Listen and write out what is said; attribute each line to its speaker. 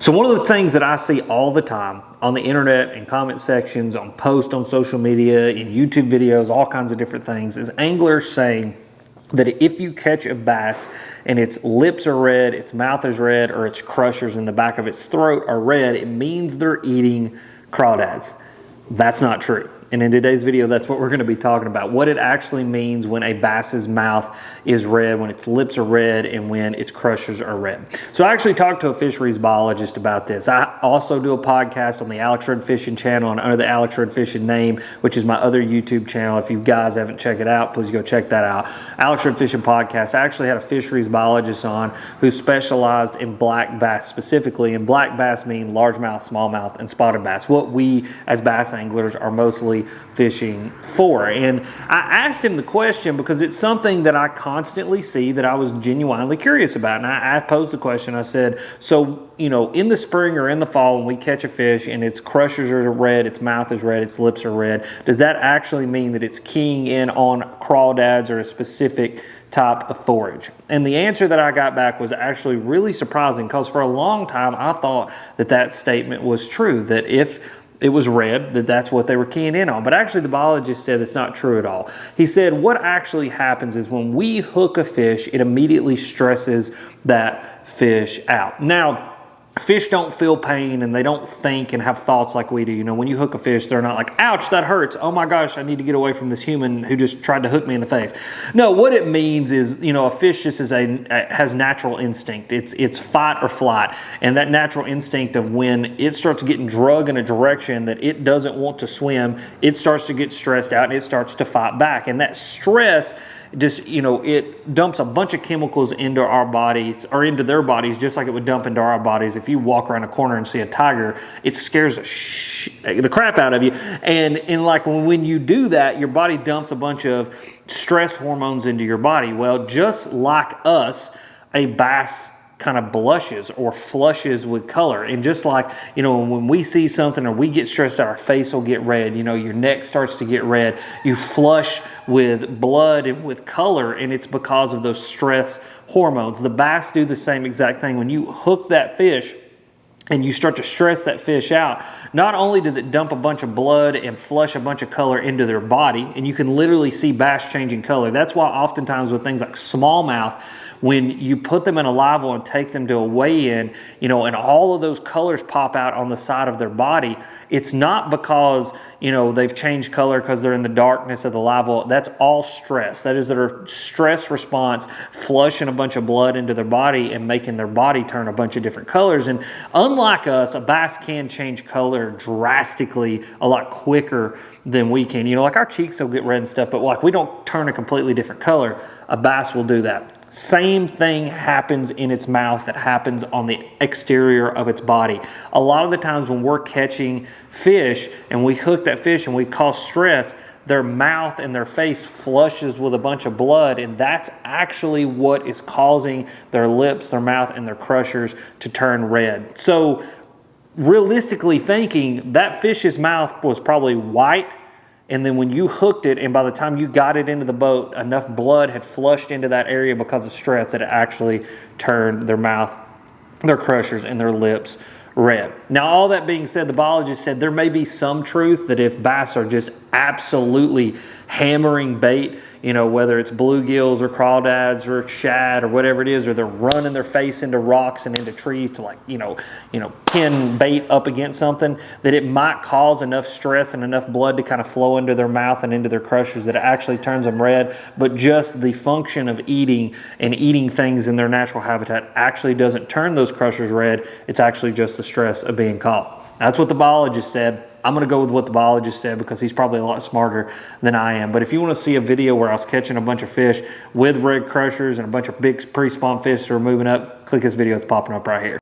Speaker 1: So one of the things that I see all the time on the internet, in comment sections, on posts on social media, in YouTube videos, all kinds of different things, is anglers saying that if you catch a bass and its lips are red, its mouth is red, or its crushers in the back of its throat are red, it means they're eating crawdads. That's not true. And in today's video, that's what we're going to be talking about. What it actually means when a bass's mouth is red, when its lips are red, and when its crushers are red. So I actually talked to a fisheries biologist about this. I also do a podcast on the Alex Rudd Fishing channel and under the Alex Rudd Fishing name, which is my other YouTube channel. If you guys haven't checked it out, please go check that out. Alex Rudd Fishing Podcast. I actually had a fisheries biologist on who specialized in black bass specifically. And black bass mean largemouth, smallmouth, and spotted bass. What we as bass anglers are mostly fishing for. And I asked him the question because it's something that I constantly see that I was genuinely curious about. And I posed the question. I said, so, in the spring or in the fall when we catch a fish and its crushers are red, its mouth is red, its lips are red, does that actually mean that it's keying in on crawdads or a specific type of forage? And the answer that I got back was actually really surprising, because for a long time I thought that statement was true, that if it was red, that's what they were keying in on. But actually the biologist said it's not true at all. He said what actually happens is when we hook a fish, it immediately stresses that fish out. Now, fish don't feel pain and they don't think and have thoughts like we do. When you hook a fish, they're not like, ouch, that hurts. Oh my gosh, I need to get away from this human who just tried to hook me in the face. No, what it means is, a fish just has natural instinct. It's fight or flight. And that natural instinct of when it starts getting dragged in a direction that it doesn't want to swim, it starts to get stressed out and it starts to fight back. And that stress just, it dumps a bunch of chemicals into our bodies, or into their bodies, just like it would dump into our bodies. If you walk around a corner and see a tiger, it scares the crap out of you. And like when you do that, your body dumps a bunch of stress hormones into your body. Well, just like us, a bass kind of blushes or flushes with color. And just like, when we see something or we get stressed out, our face will get red, your neck starts to get red, you flush with blood and with color, and it's because of those stress hormones. The bass do the same exact thing. When you hook that fish and you start to stress that fish out, not only does it dump a bunch of blood and flush a bunch of color into their body, and you can literally see bass changing color. That's why oftentimes with things like smallmouth, when you put them in a live well and take them to a weigh-in, and all of those colors pop out on the side of their body, it's not because, they've changed color because they're in the darkness of the live well. That's all stress. That is their stress response flushing a bunch of blood into their body and making their body turn a bunch of different colors. And unlike us, a bass can change color drastically a lot quicker than we can. Like our cheeks will get red and stuff, but like we don't turn a completely different color. A bass will do that. Same thing happens in its mouth that happens on the exterior of its body. A lot of the times when we're catching fish and we hook that fish and we cause stress, their mouth and their face flushes with a bunch of blood, and that's actually what is causing their lips, their mouth, and their crushers to turn red. So realistically thinking, that fish's mouth was probably white, and then when you hooked it, and by the time you got it into the boat, enough blood had flushed into that area because of stress that it actually turned their mouth, their crushers, and their lips red. Now, all that being said, the biologist said there may be some truth that if bass are just absolutely hammering bait, whether it's bluegills or crawdads or shad or whatever it is, or they're running their face into rocks and into trees to pin bait up against something, that it might cause enough stress and enough blood to kind of flow into their mouth and into their crushers that it actually turns them red. But just the function of eating and eating things in their natural habitat actually doesn't turn those crushers red. It's actually just the stress of being caught. That's what the biologist said. I'm going to go with what the biologist said because he's probably a lot smarter than I am. But if you want to see a video where I was catching a bunch of fish with red crushers and a bunch of big pre-spawn fish that are moving up, click this video. It's popping up right here.